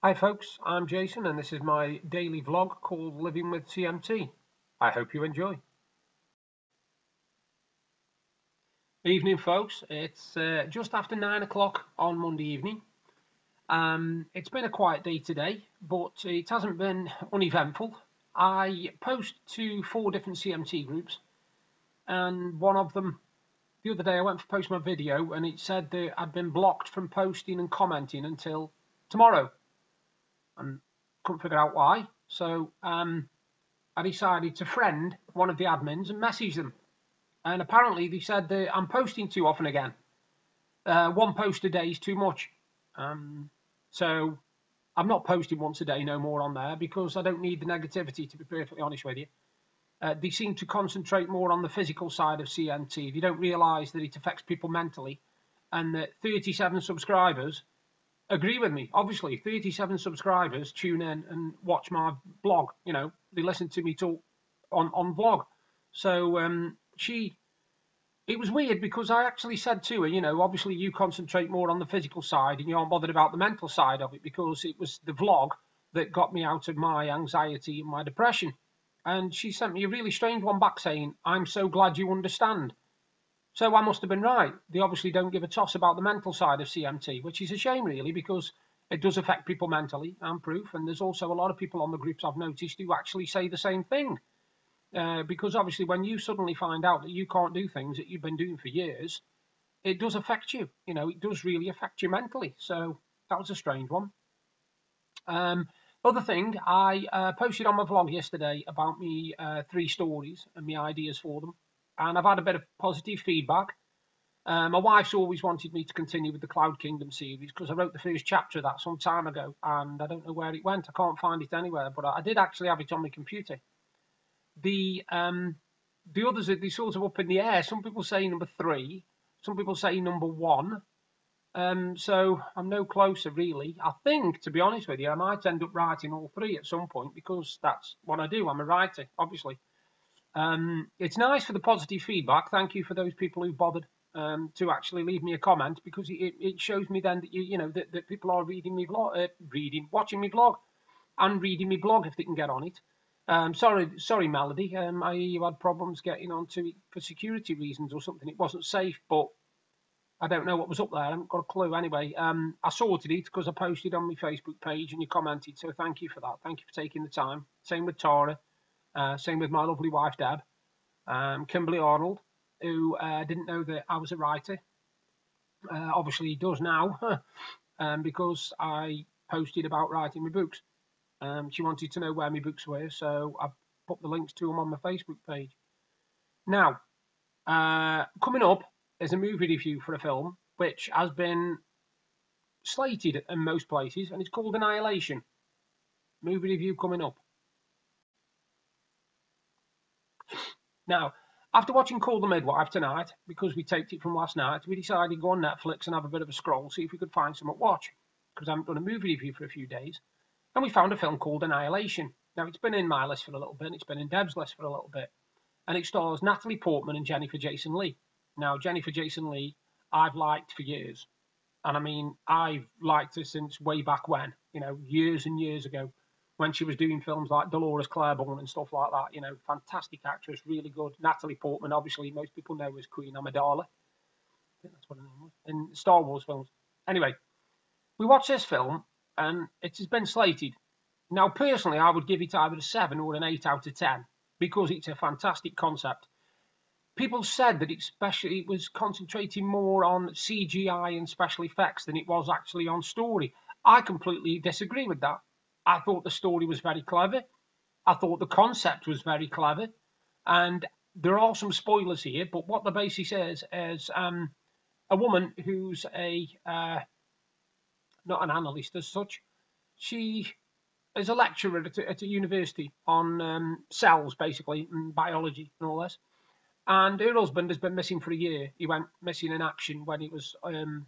Hi folks, I'm Jason and this is my daily vlog called Living with CMT. I hope you enjoy. Evening folks, it's just after 9 o'clock on Monday evening. It's been a quiet day today, but it hasn't been uneventful. I post to 4 different CMT groups, and one of them, the other day I went to post my video and it said that I'd been blocked from posting and commenting until tomorrow. And couldn't figure out why, so I decided to friend one of the admins and message them, and apparently they said that I'm posting too often again. One post a day is too much, so I'm not posting once a day no more on there because I don't need the negativity, to be perfectly honest with you. They seem to concentrate more on the physical side of CMT. They don't realise that it affects people mentally, and that 37 subscribers agree with me. Obviously 37 subscribers tune in and watch my blog, they listen to me talk on vlog. So it was weird because I actually said to her, obviously you concentrate more on the physical side and you aren't bothered about the mental side of it, because it was the vlog that got me out of my anxiety and my depression. And she sent me a really strange one back saying, "I'm so glad you understand." So I must have been right. They obviously don't give a toss about the mental side of CMT, which is a shame really, because it does affect people mentally, I'm proof. And there's also a lot of people on the groups I've noticed who actually say the same thing. Because obviously when you suddenly find out that you can't do things that you've been doing for years, it does affect you. It does really affect you mentally. So that was a strange one. Other thing, I posted on my vlog yesterday about me 3 stories and my ideas for them. And I've had a bit of positive feedback. My wife's always wanted me to continue with the Cloud Kingdom series because I wrote the first chapter of that some time ago, and I don't know where it went. I can't find it anywhere, but I did actually have it on my computer. The others, they sort of up in the air. Some people say number 3, some people say number 1. So I'm no closer really. I think, to be honest with you, I might end up writing all 3 at some point, because that's what I do. I'm a writer, obviously. It's nice for the positive feedback. Thank you for those people who bothered to actually leave me a comment, because it shows me then that that people are reading me vlog, watching me vlog, and reading me blog if they can get on it. Sorry, Melody. I hear you had problems getting onto it for security reasons or something. It wasn't safe, but I don't know what was up there. I haven't got a clue. Anyway, I sorted it because I posted on my Facebook page and you commented. So thank you for that. Thank you for taking the time. Same with Tara. Same with my lovely wife, Deb. Kimberly Arnold, who didn't know that I was a writer. Obviously, he does now, because I posted about writing my books. She wanted to know where my books were, so I put the links to them on my Facebook page. Now, coming up is a movie review for a film which has been slated in most places, and it's called Annihilation. Movie review coming up. Now, after watching Call the Midwife tonight, because we taped it from last night, we decided to go on Netflix and have a bit of a scroll, see if we could find something to watch, because I haven't done a movie review for a few days. And we found a film called Annihilation. Now, it's been in my list for a little bit, and it's been in Deb's list for a little bit. And it stars Natalie Portman and Jennifer Jason Leigh. Now, Jennifer Jason Leigh, I've liked for years. And I mean, I've liked her since way back when, years and years ago, when she was doing films like Dolores Claiborne and stuff like that. Fantastic actress, really good. Natalie Portman, obviously, most people know as Queen Amidala. I think that's what her name was, in Star Wars films. Anyway, we watched this film, and it has been slated. Now, personally, I would give it either a 7 or an 8 out of 10, because it's a fantastic concept. People said that it was concentrating more on CGI and special effects than it was actually on story. I completely disagree with that. I thought the story was very clever. I thought the concept was very clever. And there are some spoilers here, but what the basis is a woman who's not an analyst as such. She is a lecturer at a university on cells, basically, and biology and all this. And her husband has been missing for a year. He went missing in action when he was, on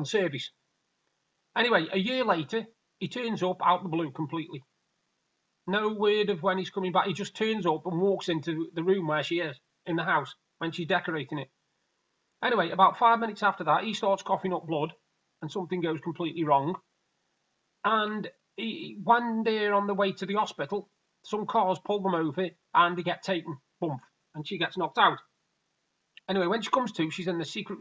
service. Anyway, a year later, he turns up out the blue completely. No word of when he's coming back. He just turns up and walks into the room where she is, in the house, when she's decorating it. Anyway, about 5 minutes after that, he starts coughing up blood, and something goes completely wrong. And when they're on the way to the hospital, some cars pull them over and they get taken, bump, and she gets knocked out. Anyway, when she comes to, she's in the secret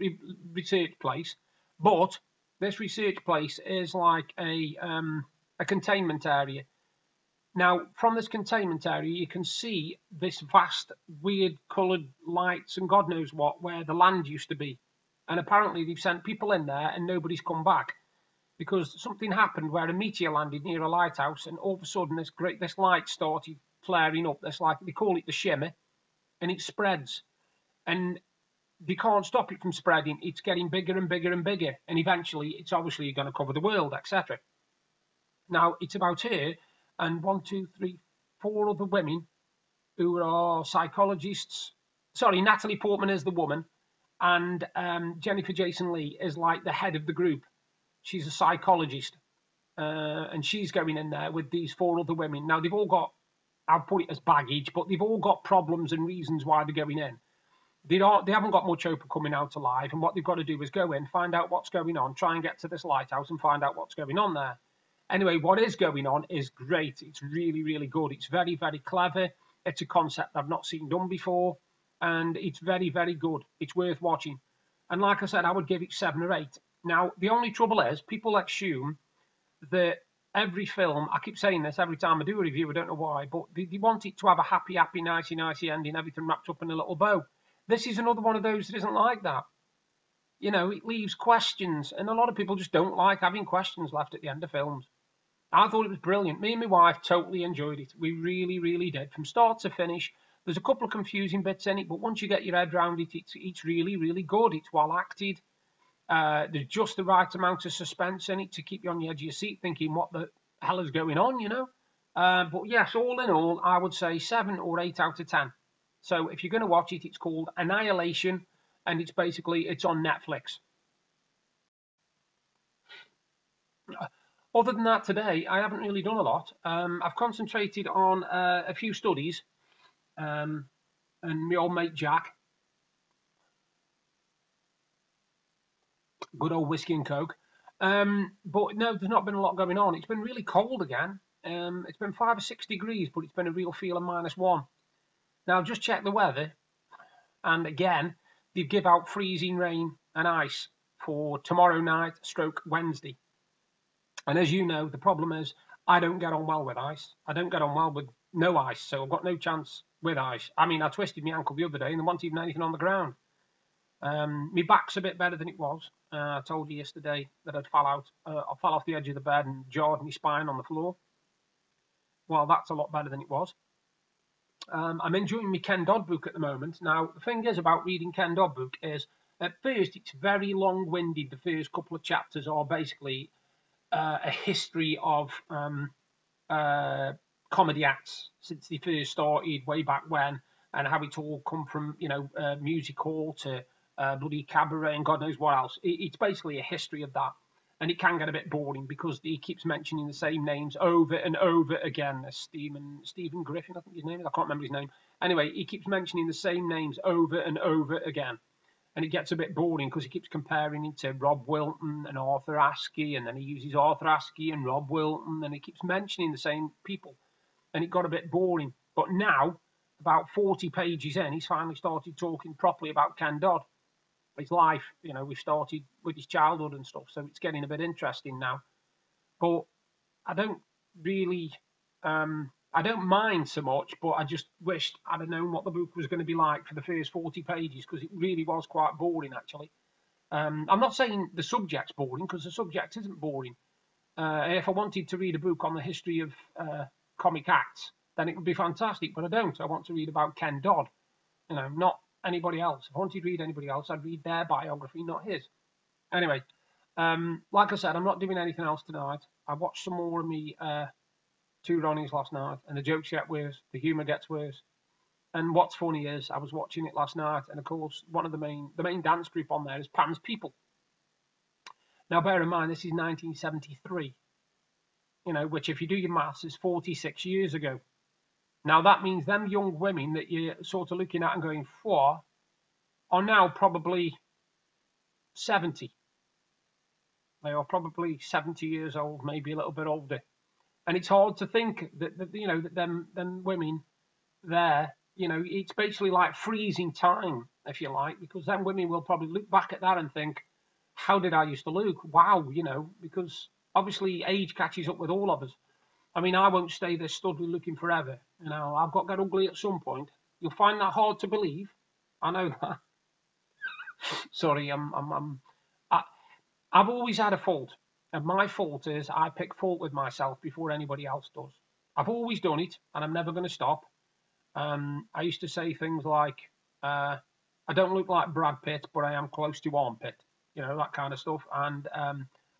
research place, but this research place is like a containment area. Now, from this containment area, you can see this vast, weird coloured lights and God knows what, where the land used to be. And apparently they've sent people in there and nobody's come back because something happened where a meteor landed near a lighthouse, and all of a sudden this light started flaring up. This, like, they call it the shimmer, and it spreads. And they can't stop it from spreading. It's getting bigger and bigger and bigger, and eventually it's obviously going to cover the world, etc. Now, it's about her and 1, 2, 3, 4 other women who are psychologists. Sorry, Natalie Portman is the woman, and Jennifer Jason Leigh is like the head of the group. She's a psychologist, and she's going in there with these 4 other women. Now, they've all got, I'll put it as baggage, but they've all got problems and reasons why they're going in. They haven't got much hope of coming out alive, and what they've got to do is go in, find out what's going on, try and get to this lighthouse and find out what's going on there. Anyway, what is going on is great. It's really, really good. It's very, very clever. It's a concept I've not seen done before, and it's very, very good. It's worth watching. And like I said, I would give it 7 or 8. Now, the only trouble is people assume that every film, I keep saying this every time I do a review, I don't know why, but they want it to have a happy, happy, nicey, nicey ending, everything wrapped up in a little bow. This is another one of those that isn't like that. You know, it leaves questions, and a lot of people just don't like having questions left at the end of films. I thought it was brilliant. Me and my wife totally enjoyed it. We really, really did. From start to finish, there's a couple of confusing bits in it, but once you get your head around it, it's really, really good. It's well acted. There's just the right amount of suspense in it to keep you on the edge of your seat thinking, what the hell is going on, you know? But yes, all in all, I would say 7 or 8 out of 10. So if you're going to watch it, it's called Annihilation, and it's on Netflix. Other than that, today, I haven't really done a lot. I've concentrated on a few studies, and my old mate Jack, good old whiskey and coke. But no, there's not been a lot going on. It's been really cold again. It's been 5 or 6 degrees, but it's been a real feel of -1. Now, I've just checked the weather, and again, they give out freezing rain and ice for tomorrow night / Wednesday. And as you know, the problem is I don't get on well with ice. I don't get on well with no ice, so I've got no chance with ice. I mean, I twisted my ankle the other day and there wasn't even anything on the ground. My back's a bit better than it was. I told you yesterday that I fell off the edge of the bed and jarred my spine on the floor. Well, that's a lot better than it was. I'm enjoying my Ken Dodd book at the moment. Now, the thing is about reading Ken Dodd book is, at first, it's very long-winded. The first couple of chapters are basically a history of comedy acts since they first started way back when, and how it's all come from, you know, music hall to bloody cabaret and God knows what else. It's basically a history of that. And it can get a bit boring because he keeps mentioning the same names over and over again. Stephen Griffin, I think his name is. I can't remember his name. Anyway, he keeps mentioning the same names over and over again. And it gets a bit boring because he keeps comparing it to Rob Wilton and Arthur Askey, and then he uses Arthur Askey and Rob Wilton, and he keeps mentioning the same people. And it got a bit boring. But now, about 40 pages in, he's finally started talking properly about Ken Dodd. His life, you know, we started with his childhood and stuff, so it's getting a bit interesting now. But I don't really, I don't mind so much, but I just wished I'd have known what the book was going to be like for the first 40 pages, because it really was quite boring, actually. I'm not saying the subject's boring, because the subject isn't boring. If I wanted to read a book on the history of comic acts, then it would be fantastic, but I don't. I want to read about Ken Dodd, you know, not anybody else. If I wanted to read anybody else, I'd read their biography, not his. Anyway, like I said, I'm not doing anything else tonight. I watched some more of me 2 Ronnies last night, and the jokes get worse, the humour gets worse. And what's funny is I was watching it last night, and of course, one of the main dance group on there is Pam's People. Now, bear in mind, this is 1973, you know, which, if you do your maths, is 46 years ago. Now, that means them young women that you're sort of looking at and going, for, are now probably 70. They are probably 70 years old, maybe a little bit older. And it's hard to think that you know, that them women there, you know, it's basically like freezing time, if you like, because then women will probably look back at that and think, how did I used to look? Wow, you know, because obviously age catches up with all of us. I mean, I won't stay this studly looking forever. You know, I've got to get ugly at some point. You'll find that hard to believe. I know that. Sorry, I, I've always had a fault, and my fault is I pick fault with myself before anybody else does. I've always done it, and I'm never going to stop. I used to say things like, I don't look like Brad Pitt, but I am close to armpit, you know, that kind of stuff. And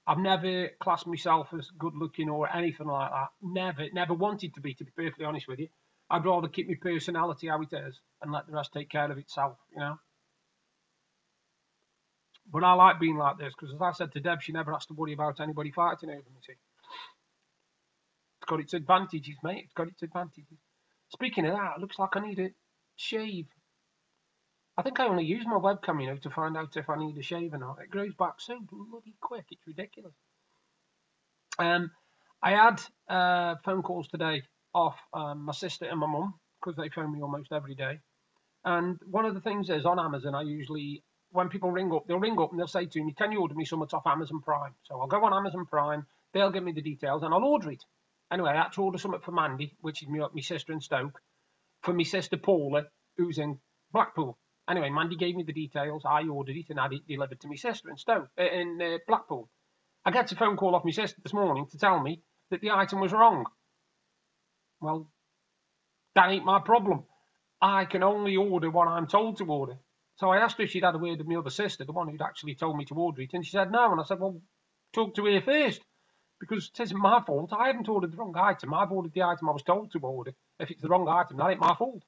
I've never classed myself as good looking or anything like that. Never wanted to be perfectly honest with you. I'd rather keep my personality how it is and let the rest take care of itself, you know. But I like being like this because, as I said to Deb, she never has to worry about anybody fighting over me. See, it's got its advantages, mate. It's got its advantages. Speaking of that, it looks like I need a shave. I think I only use my webcam, you know, to find out if I need a shave or not. It grows back so bloody quick. It's ridiculous. I had phone calls today off my sister and my mum because they phone me almost every day. And one of the things is on Amazon, I usually, when people ring up, they'll ring up and they'll say to me, can you order me something off Amazon Prime? So I'll go on Amazon Prime, they'll give me the details and I'll order it. Anyway, I had to order something for Mandy, which is my sister in Stoke, for my sister Paula, who's in Blackpool. Anyway, Mandy gave me the details, I ordered it and had it delivered to my sister in Stoke, in Blackpool. I get a phone call off my sister this morning to tell me that the item was wrong. Well, that ain't my problem. I can only order what I'm told to order. So I asked her if she'd had a word with my other sister, the one who'd actually told me to order it, and she said no. And I said, well, talk to her first, because it isn't my fault. I haven't ordered the wrong item. I've ordered the item I was told to order. If it's the wrong item, that ain't my fault.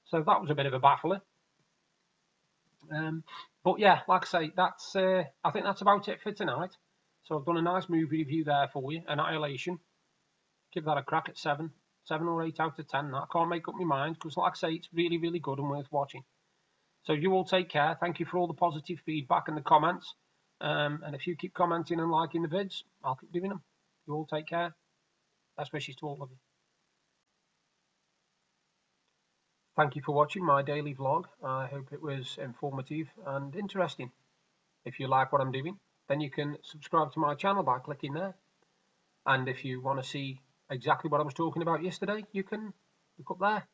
So that was a bit of a baffler. But yeah, like I say, that's I think that's about it for tonight. So I've done a nice movie review there for you, Annihilation. Give that a crack at 7 or 8 out of 10. I can't make up my mind because, like I say, it's really, really good and worth watching. So you all take care. Thank you for all the positive feedback and the comments. And if you keep commenting and liking the vids, I'll keep doing them. You all take care. Best wishes to all of you. Thank you for watching my daily vlog. I hope it was informative and interesting. If you like what I'm doing, then you can subscribe to my channel by clicking there. And if you want to see exactly what I was talking about yesterday, you can look up there.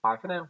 Bye for now.